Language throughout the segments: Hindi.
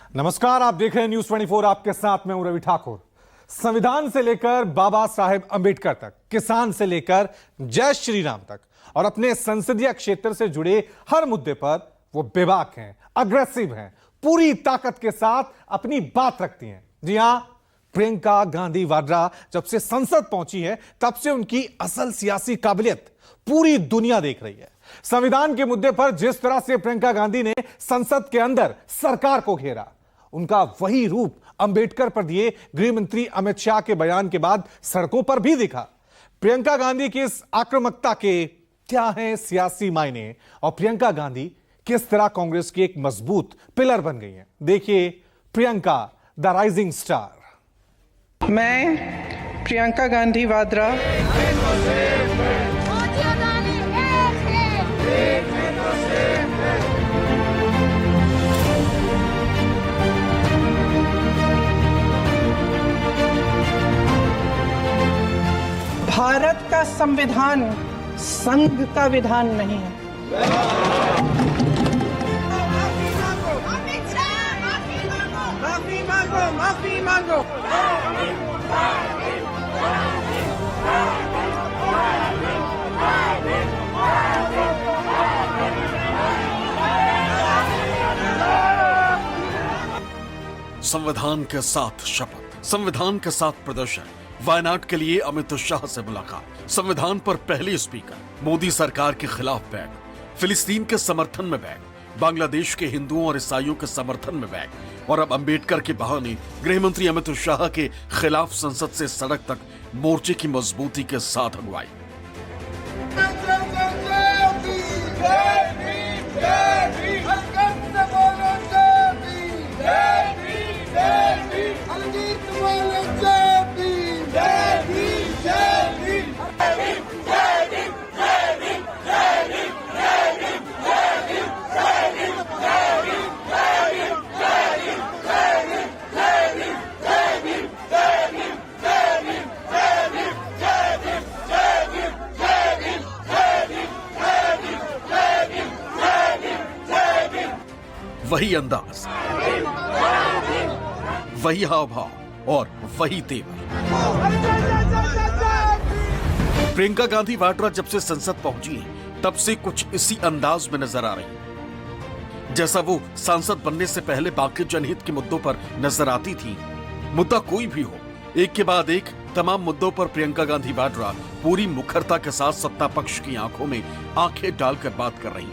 नमस्कार, आप देख रहे हैं न्यूज 24। आपके साथ मैं हूं रवि ठाकुर। संविधान से लेकर बाबा साहेब अंबेडकर तक, किसान से लेकर जय श्री राम तक और अपने संसदीय क्षेत्र से जुड़े हर मुद्दे पर वो बेबाक हैं, अग्रेसिव हैं, पूरी ताकत के साथ अपनी बात रखती हैं। जी हां, प्रियंका गांधी वाड्रा जब से संसद पहुंची है तब से उनकी असल सियासी काबिलियत पूरी दुनिया देख रही है। संविधान के मुद्दे पर जिस तरह से प्रियंका गांधी ने संसद के अंदर सरकार को घेरा, उनका वही रूप अंबेडकर पर दिए गृह मंत्री अमित शाह के बयान के बाद सड़कों पर भी दिखा। प्रियंका गांधी की इस आक्रामकता के क्या हैं सियासी मायने और प्रियंका गांधी किस तरह कांग्रेस की एक मजबूत पिलर बन गई हैं। देखिए प्रियंका द राइजिंग स्टार। मैं प्रियंका गांधी वाड्रा भारत का संविधान संघ का विधान नहीं है। माफी मांगो, माफी मांगो। संविधान के साथ शपथ, संविधान के साथ प्रदर्शन, वायनाड के लिए अमित शाह से मुलाकात, संविधान पर पहली स्पीकर, मोदी सरकार के खिलाफ बैग, फिलिस्तीन के समर्थन में बैग, बांग्लादेश के हिंदुओं और ईसाइयों के समर्थन में बैग और अब अंबेडकर के बहाने गृह मंत्री अमित शाह के खिलाफ संसद से सड़क तक मोर्चे की मजबूती के साथ अगुवाई। वही अंदाज, वही हाव भाव और वही तेवर। प्रियंका गांधी वाड्रा जब से संसद पहुंची है तब से कुछ इसी अंदाज में नजर आ रही, जैसा वो सांसद बनने से पहले बाकी जनहित के मुद्दों पर नजर आती थी। मुद्दा कोई भी हो, एक के बाद एक तमाम मुद्दों पर प्रियंका गांधी वाड्रा पूरी मुखरता के साथ सत्ता पक्ष की आंखों में आंखें डालकर बात कर रही।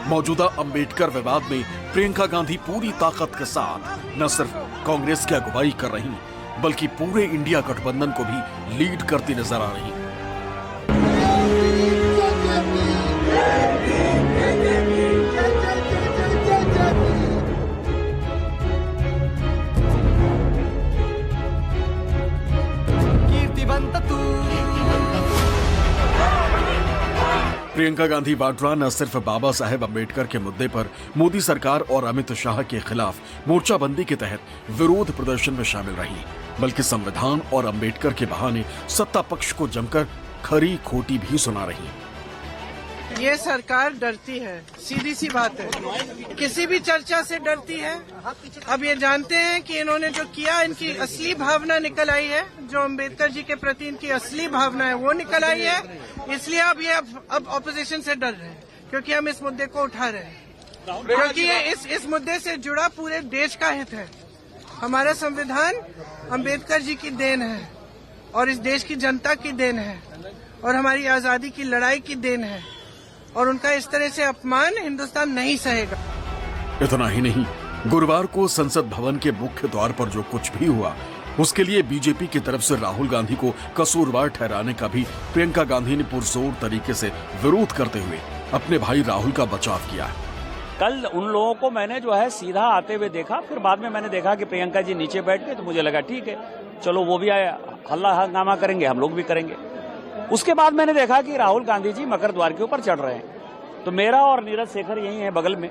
मौजूदा अंबेडकर विवाद में प्रियंका गांधी पूरी ताकत के साथ न सिर्फ कांग्रेस की अगुवाई कर रही बल्कि पूरे इंडिया गठबंधन को भी लीड करती नजर आ रही। प्रियंका गांधी वाड्रा न सिर्फ बाबा साहेब अंबेडकर के मुद्दे पर मोदी सरकार और अमित शाह के खिलाफ मोर्चाबंदी के तहत विरोध प्रदर्शन में शामिल रही, बल्कि संविधान और अंबेडकर के बहाने सत्ता पक्ष को जमकर खरी खोटी भी सुना रही। ये सरकार डरती है, सीधी सी बात है, किसी भी चर्चा से डरती है। अब ये जानते हैं कि इन्होंने जो किया, इनकी असली भावना निकल आई है, जो अंबेडकर जी के प्रति इनकी असली भावना है वो निकल आई है। इसलिए अब ये अब ऑपोजिशन से डर रहे हैं, क्योंकि हम इस मुद्दे को उठा रहे हैं, क्योंकि ये इस मुद्दे से जुड़ा पूरे देश का हित है। हमारा संविधान अंबेडकर जी की देन है और इस देश की जनता की देन है और हमारी आजादी की लड़ाई की देन है, और उनका इस तरह से अपमान हिंदुस्तान नहीं सहेगा। इतना ही नहीं, गुरुवार को संसद भवन के मुख्य द्वार पर जो कुछ भी हुआ, उसके लिए बीजेपी की तरफ से राहुल गांधी को कसूरवार ठहराने का भी प्रियंका गांधी ने पुरजोर तरीके से विरोध करते हुए अपने भाई राहुल का बचाव किया। कल उन लोगों को मैंने जो है सीधा आते हुए देखा, फिर बाद में मैंने देखा कि प्रियंका जी नीचे बैठ गए, तो मुझे लगा ठीक है, चलो वो भी आया, हल्ला हंगामा करेंगे, हम लोग भी करेंगे। उसके बाद मैंने देखा कि राहुल गांधी जी मकर द्वार के ऊपर चढ़ रहे हैं, तो मेरा और नीरज शेखर यही है बगल में,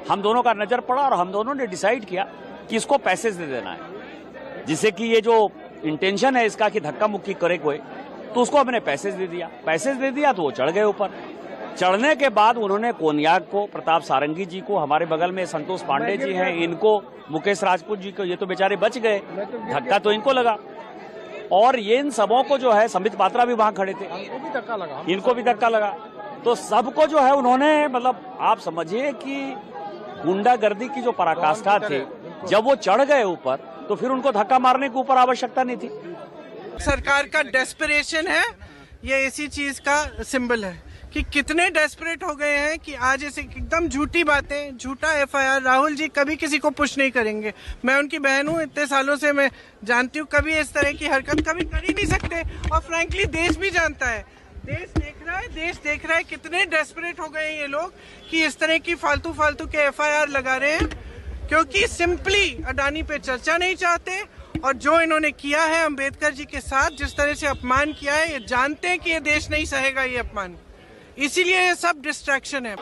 हम दोनों का नजर पड़ा और हम दोनों ने डिसाइड किया कि इसको पैसेज दे देना है, जिससे कि ये जो इंटेंशन है इसका कि धक्का मुक्की करे कोई, तो उसको हमने पैसेज दे दिया तो वो चढ़ गए ऊपर। चढ़ने के बाद उन्होंने कोन्याक को, प्रताप सारंगी जी को, हमारे बगल में संतोष पांडे जी हैं, इनको, मुकेश राजपूत जी को, ये तो बेचारे बच गए, धक्का तो इनको लगा। और ये इन सबों को जो है, संबित पात्रा भी वहां खड़े थे, इनको भी धक्का लगा। तो सबको जो है उन्होंने, मतलब आप समझिए कि गुंडागर्दी की जो पराकाष्ठा थे, जब वो चढ़ गए ऊपर तो फिर उनको धक्का मारने की ऊपर आवश्यकता नहीं थी। सरकार का डेस्परेशन है, ये इसी चीज का सिंबल है कि कितने डेस्परेट हो गए हैं कि आज ऐसे एकदम झूठी बातें, झूठा एफआईआर। राहुल जी कभी किसी को पुश नहीं करेंगे, मैं उनकी बहन हूँ, इतने सालों से मैं जानती हूँ, कभी इस तरह की हरकत कभी कर ही नहीं सकते। और फ्रैंकली देश भी जानता है, देश देख रहा है कितने डेस्परेट हो गए हैं ये लोग कि इस तरह की फालतू के एफआईआर लगा रहे हैं, क्योंकि सिंपली अडानी पे चर्चा नहीं चाहते। और जो इन्होंने किया है अंबेडकर जी के साथ, जिस तरह से अपमान किया है, ये जानते हैं कि ये देश नहीं सहेगा ये अपमान, इसीलिए ये सब डिस्ट्रैक्शन है।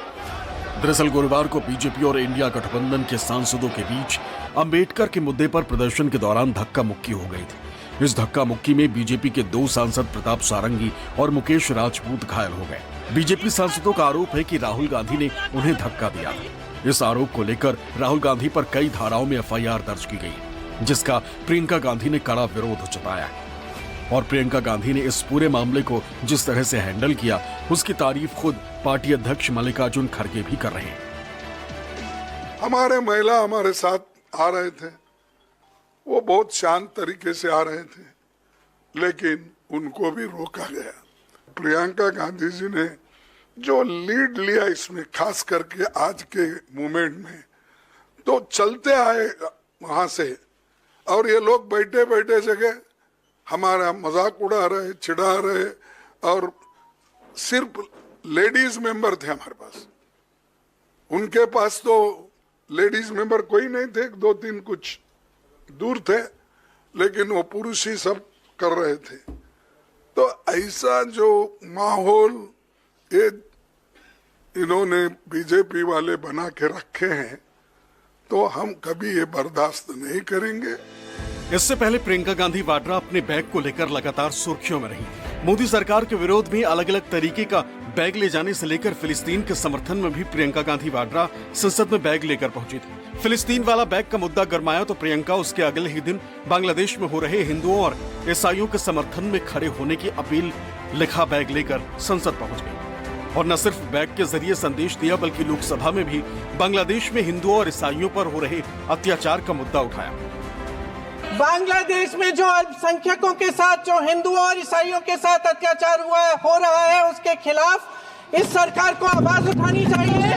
दरअसल गुरुवार को बीजेपी और इंडिया गठबंधन के सांसदों के बीच अंबेडकर के मुद्दे पर प्रदर्शन के दौरान धक्का मुक्की हो गई थी। इस धक्का मुक्की में बीजेपी के 2 सांसद प्रताप सारंगी और मुकेश राजपूत घायल हो गए। बीजेपी सांसदों का आरोप है कि राहुल गांधी ने उन्हें धक्का दिया। इस आरोप को लेकर राहुल गांधी पर कई धाराओं में एफआईआर दर्ज की गई, जिसका प्रियंका गांधी ने कड़ा विरोध जताया। और प्रियंका गांधी ने इस पूरे मामले को जिस तरह से हैंडल किया, उसकी तारीफ खुद पार्टी अध्यक्ष मल्लिकार्जुन खड़गे भी कर रहे हैं। हमारे महिला हमारे साथ आ रहे थे, वो बहुत शांत तरीके से आ रहे थे, लेकिन उनको भी रोका गया। प्रियंका गांधी जी ने जो लीड लिया इसमें, खास करके आज के मूवमेंट में, तो चलते आए वहां से, और ये लोग बैठे बैठे जगह हमारा मजाक उड़ा रहे, चिढ़ा रहे, और सिर्फ लेडीज मेंबर थे हमारे पास। उनके पास तो लेडीज मेंबर कोई नहीं थे, 2-3 कुछ दूर थे, लेकिन वो पुरुष ही सब कर रहे थे। तो ऐसा जो माहौल ये इन्होंने बीजेपी वाले बना के रखे हैं, तो हम कभी ये बर्दाश्त नहीं करेंगे। इससे पहले प्रियंका गांधी वाड्रा अपने बैग को लेकर लगातार सुर्खियों में रही। मोदी सरकार के विरोध में अलग अलग तरीके का बैग ले जाने से लेकर फिलिस्तीन के समर्थन में भी प्रियंका गांधी वाड्रा संसद में बैग लेकर पहुंची थी। फिलिस्तीन वाला बैग का मुद्दा गरमाया तो प्रियंका उसके अगले ही दिन बांग्लादेश में हो रहे हिंदुओं और ईसाइयों के समर्थन में खड़े होने की अपील लिखा बैग लेकर संसद पहुंच गई। और न सिर्फ बैग के जरिए संदेश दिया, बल्कि लोकसभा में भी बांग्लादेश में हिंदुओं और ईसाइयों पर हो रहे अत्याचार का मुद्दा उठाया। बांग्लादेश में जो अल्पसंख्यकों के साथ, जो हिंदुओं और ईसाइयों के साथ अत्याचार हो रहा है, उसके खिलाफ इस सरकार को आवाज उठानी चाहिए।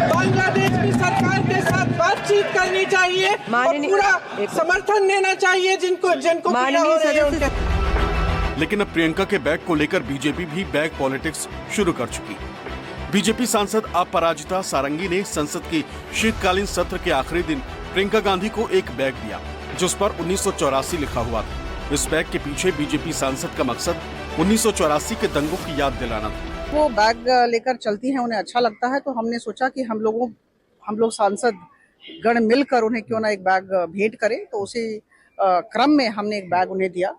बांग्लादेश की सरकार के साथ बातचीत करनी चाहिए और पूरा समर्थन देना चाहिए जिनको पीड़ा हो रही है उनके। लेकिन अब प्रियंका के बैग को लेकर बीजेपी भी बैग पॉलिटिक्स शुरू कर चुकी। बीजेपी सांसद अपराजिता सारंगी ने संसद के शीतकालीन सत्र के आखिरी दिन प्रियंका गांधी को एक बैग दिया, जिस पर 1984 लिखा हुआ था। इस बैग के पीछे बीजेपी सांसद का मकसद 1984 के दंगों की याद दिलाना था। वो बैग लेकर चलती हैं, उन्हें अच्छा लगता है, तो हमने सोचा कि हम लोग सांसद गण मिलकर उन्हें क्यों ना एक बैग भेंट करें। तो उसी क्रम में हमने एक बैग उन्हें दिया,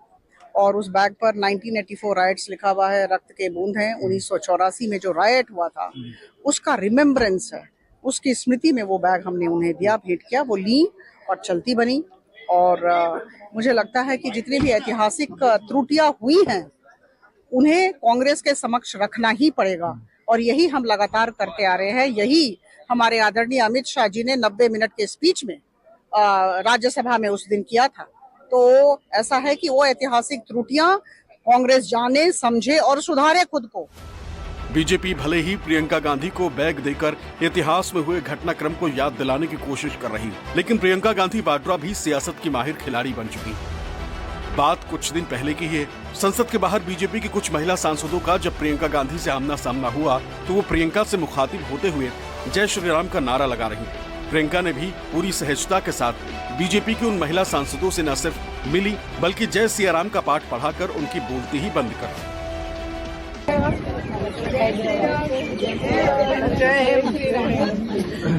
और उस बैग पर 1984 राइट्स लिखा हुआ है, रक्त के बूंद हैं। 1984 में जो राइट हुआ था उसका रिमेम्बरेंस है, उसकी स्मृति में वो बैग हमने उन्हें दिया, भेंट किया। वो ली और चलती बनी। और मुझे लगता है कि जितनी भी ऐतिहासिक त्रुटियां हुई हैं उन्हें कांग्रेस के समक्ष रखना ही पड़ेगा, और यही हम लगातार करते आ रहे हैं। यही हमारे आदरणीय अमित शाह जी ने 90 मिनट के स्पीच में राज्यसभा में उस दिन किया था। तो ऐसा है कि वो ऐतिहासिक त्रुटियां कांग्रेस जाने, समझे और सुधारे खुद को। बीजेपी भले ही प्रियंका गांधी को बैग देकर इतिहास में हुए घटनाक्रम को याद दिलाने की कोशिश कर रही है, लेकिन प्रियंका गांधी वाड्रा भी सियासत की माहिर खिलाड़ी बन चुकी है। बात कुछ दिन पहले की है। संसद के बाहर बीजेपी की कुछ महिला सांसदों का जब प्रियंका गांधी से आमना सामना हुआ, तो वो प्रियंका से मुखातिब होते हुए जय श्री राम का नारा लगा रही। प्रियंका ने भी पूरी सहजता के साथ बीजेपी की उन महिला सांसदों से न सिर्फ मिली, बल्कि जय सिया राम का पाठ पढ़ाकर उनकी बोलती ही बंद कर दी।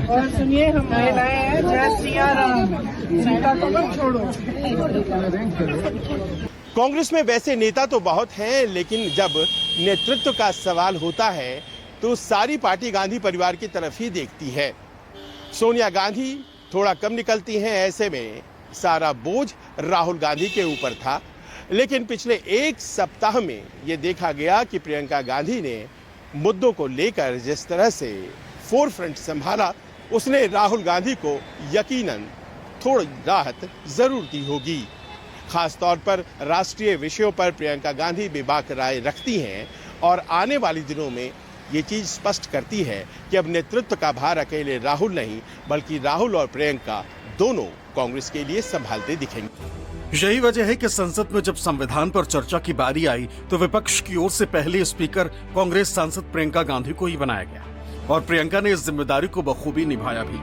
और सुनिए, हम महिलाएं हैं, जय सिया राम, सीता को मत छोड़ो। कांग्रेस में वैसे नेता तो बहुत हैं, लेकिन जब नेतृत्व का सवाल होता है तो सारी पार्टी गांधी परिवार की तरफ ही देखती है। सोनिया गांधी थोड़ा कम निकलती हैं, ऐसे में सारा बोझ राहुल गांधी के ऊपर था। लेकिन पिछले एक सप्ताह में ये देखा गया कि प्रियंका गांधी ने मुद्दों को लेकर जिस तरह से फोरफ्रंट संभाला, उसने राहुल गांधी को यकीनन थोड़ी राहत जरूर दी होगी। खास तौर पर राष्ट्रीय विषयों पर प्रियंका गांधी बेबाक राय रखती हैं और आने वाले दिनों में ये चीज स्पष्ट करती है कि अब नेतृत्व का भार अकेले राहुल नहीं, बल्कि राहुल और प्रियंका दोनों कांग्रेस के लिए संभालते दिखेंगे। यही वजह है कि संसद में जब संविधान पर चर्चा की बारी आई तो विपक्ष की ओर से पहले स्पीकर कांग्रेस सांसद प्रियंका गांधी को ही बनाया गया और प्रियंका ने इस जिम्मेदारी को बखूबी निभाया भी।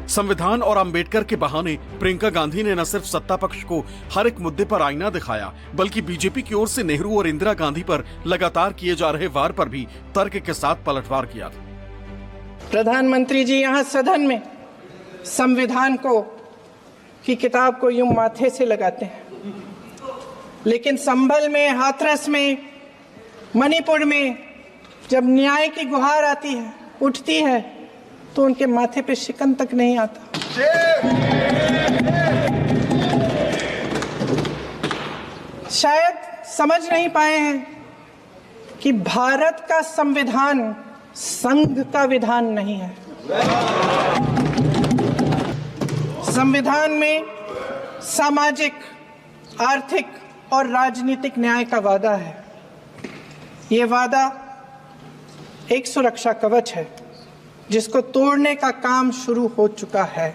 संविधान और अंबेडकर के बहाने प्रियंका गांधी ने न सिर्फ सत्ता पक्ष को हर एक मुद्दे पर आईना दिखाया, बल्कि बीजेपी की ओर से नेहरू और इंदिरा गांधी पर लगातार किए जा रहे वार पर भी तर्क के साथ पलटवार किया। प्रधानमंत्री जी यहाँ सदन में संविधान की किताब को यूं माथे से लगाते हैं, लेकिन संभल में, हाथरस में, मणिपुर में जब न्याय की गुहार आती है, उठती है, तो उनके माथे पे शिकन तक नहीं आता। शायद समझ नहीं पाए हैं कि भारत का संविधान संघ का विधान नहीं है। संविधान में सामाजिक, आर्थिक और राजनीतिक न्याय का वादा है। ये वादा एक सुरक्षा कवच है जिसको तोड़ने का काम शुरू हो चुका है।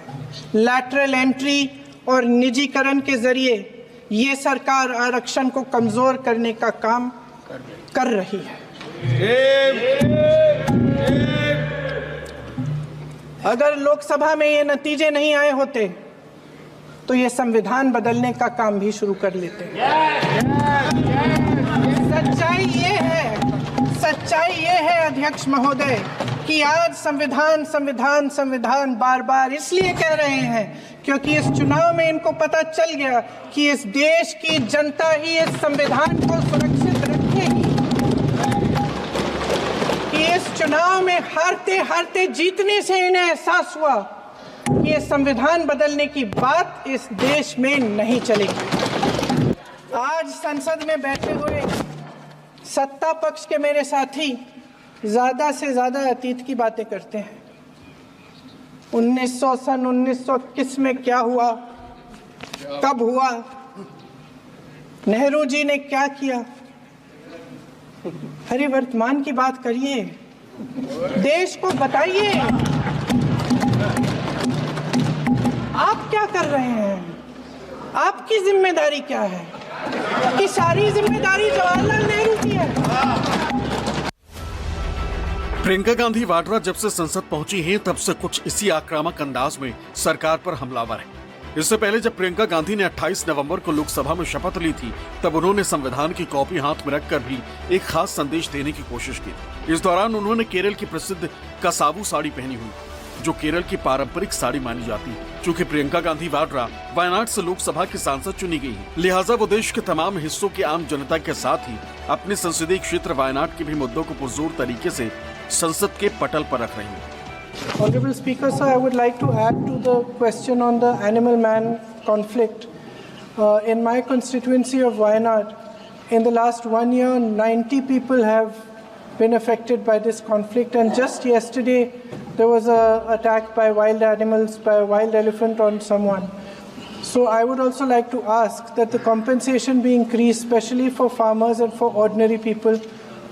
लैटरल एंट्री और निजीकरण के जरिए ये सरकार आरक्षण को कमजोर करने का काम कर रही है। अगर लोकसभा में ये नतीजे नहीं आए होते तो ये संविधान बदलने का काम भी शुरू कर लेते। सच्चाई ये है अध्यक्ष महोदय कि आज संविधान बार बार इसलिए कह रहे हैं क्योंकि इस चुनाव में इनको पता चल गया कि इस देश की जनता ही इस संविधान को सुरक्षित रखेगी। कि इस चुनाव में हारते जीतने से इन्हें एहसास हुआ कि ये संविधान बदलने की बात इस देश में नहीं चलेगी। आज संसद में बैठे हुए सत्ता पक्ष के मेरे साथी ज्यादा से ज्यादा अतीत की बातें करते हैं। 1921 में क्या हुआ, कब हुआ, नेहरू जी ने क्या किया। अरे वर्तमान की बात करिए, देश को बताइए आप क्या कर रहे हैं, आपकी जिम्मेदारी क्या है। कि सारी जिम्मेदारी जवाहरलाल नेहरू की है। प्रियंका गांधी वाड्रा जब से संसद पहुंची हैं तब से कुछ इसी आक्रामक अंदाज में सरकार पर हमलावर है। इससे पहले जब प्रियंका गांधी ने 28 नवंबर को लोकसभा में शपथ ली थी तब उन्होंने संविधान की कॉपी हाथ में रखकर भी एक खास संदेश देने की कोशिश की। इस दौरान उन्होंने केरल की प्रसिद्ध कसाबू साड़ी पहनी हुई, जो केरल की पारंपरिक साड़ी मानी जाती है। चूंकि प्रियंका गांधी वाड्रा वायनाड से लोकसभा की सांसद चुनी गई है, लिहाजा वो देश के तमाम हिस्सों की आम जनता के साथ ही अपने संसदीय क्षेत्र वायनाड के भी मुद्दों को पुरजोर तरीके से संसद के पटल पर रख रही है। Honorable Speaker, sir, I would like to add to the question on the animal man conflict. In my constituency of Wayanad, in the last 1 year, 90 people have been affected by this conflict, and just yesterday there was an attack by wild animals, by a wild elephant on someone. So I would also like to ask that the compensation be increased, especially for farmers and for ordinary people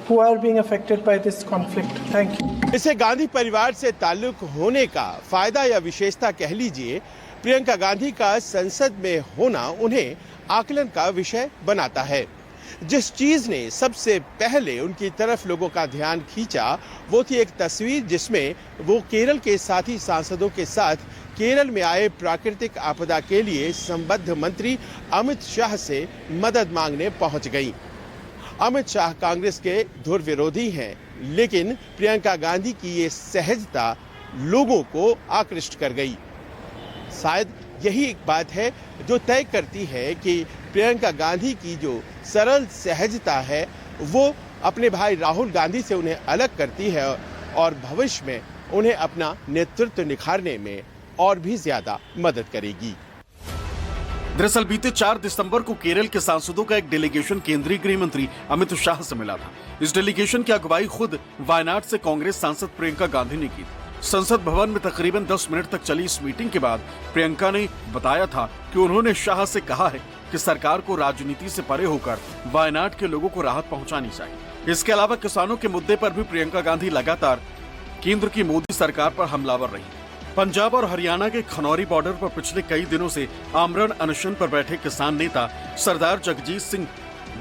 who are being affected by this conflict. Thank you. इसे गांधी परिवार से ताल्लुक होने का फायदा या विशेषता कह लीजिए, प्रियंका गांधी का संसद में होना उन्हें आकलन का विषय बनाता है। जिस चीज ने सबसे पहले उनकी तरफ लोगों का ध्यान खींचा वो थी एक तस्वीर जिसमें वो केरल के साथी सांसदों के साथ केरल में आए प्राकृतिक आपदा के लिए संबद्ध मंत्री अमित शाह से मदद मांगने पहुंच गई। अमित शाह कांग्रेस के धुर विरोधी हैं, लेकिन प्रियंका गांधी की ये सहजता लोगों को आकृष्ट कर गई। शायद यही एक बात है जो तय करती है कि प्रियंका गांधी की जो सरल सहजता है वो अपने भाई राहुल गांधी से उन्हें अलग करती है और भविष्य में उन्हें अपना नेतृत्व निखारने में और भी ज्यादा मदद करेगी। दरअसल बीते 4 दिसंबर को केरल के सांसदों का एक डेलीगेशन केंद्रीय गृह मंत्री अमित शाह से मिला था। इस डेलीगेशन की अगुवाई खुद वायनाड से कांग्रेस सांसद प्रियंका गांधी ने की। संसद भवन में तकरीबन 10 मिनट तक चली इस मीटिंग के बाद प्रियंका ने बताया था कि उन्होंने शाह से कहा है कि सरकार को राजनीति से परे होकर वायनाड के लोगों को राहत पहुंचानी चाहिए। इसके अलावा किसानों के मुद्दे पर भी प्रियंका गांधी लगातार केंद्र की मोदी सरकार पर हमलावर रही। पंजाब और हरियाणा के खनौरी बॉर्डर पर पिछले कई दिनों से आमरण अनशन पर बैठे किसान नेता सरदार जगजीत सिंह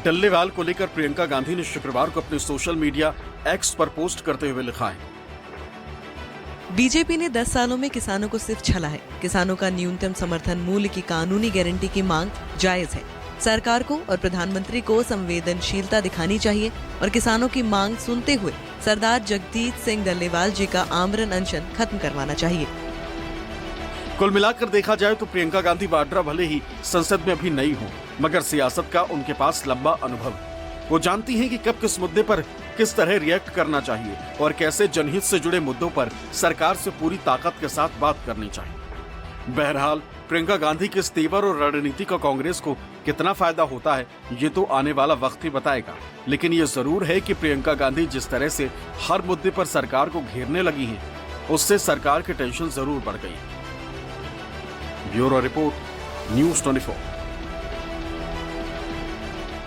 डल्लेवाल को लेकर प्रियंका गांधी ने शुक्रवार को अपने सोशल मीडिया एक्स पर पोस्ट करते हुए लिखा है, बीजेपी ने 10 सालों में किसानों को सिर्फ छला है। किसानों का न्यूनतम समर्थन मूल्य की कानूनी गारंटी की मांग जायज है। सरकार को और प्रधानमंत्री को संवेदनशीलता दिखानी चाहिए और किसानों की मांग सुनते हुए सरदार जगजीत सिंह डल्लेवाल जी का आमरण अनशन खत्म करवाना चाहिए। कुल मिलाकर देखा जाए तो प्रियंका गांधी वाड्रा भले ही संसद में अभी नई हो, मगर सियासत का उनके पास लंबा अनुभव है। वो जानती हैं कि कब किस मुद्दे पर किस तरह रिएक्ट करना चाहिए और कैसे जनहित से जुड़े मुद्दों पर सरकार से पूरी ताकत के साथ बात करनी चाहिए। बहरहाल प्रियंका गांधी के इस तेवर और रणनीति का कांग्रेस को कितना फायदा होता है, ये तो आने वाला वक्त ही बताएगा। लेकिन ये जरूर है कि प्रियंका गांधी जिस तरह से हर मुद्दे पर सरकार को घेरने लगी हैं, उससे सरकार की टेंशन जरूर बढ़ गई। Bureau report, news 24।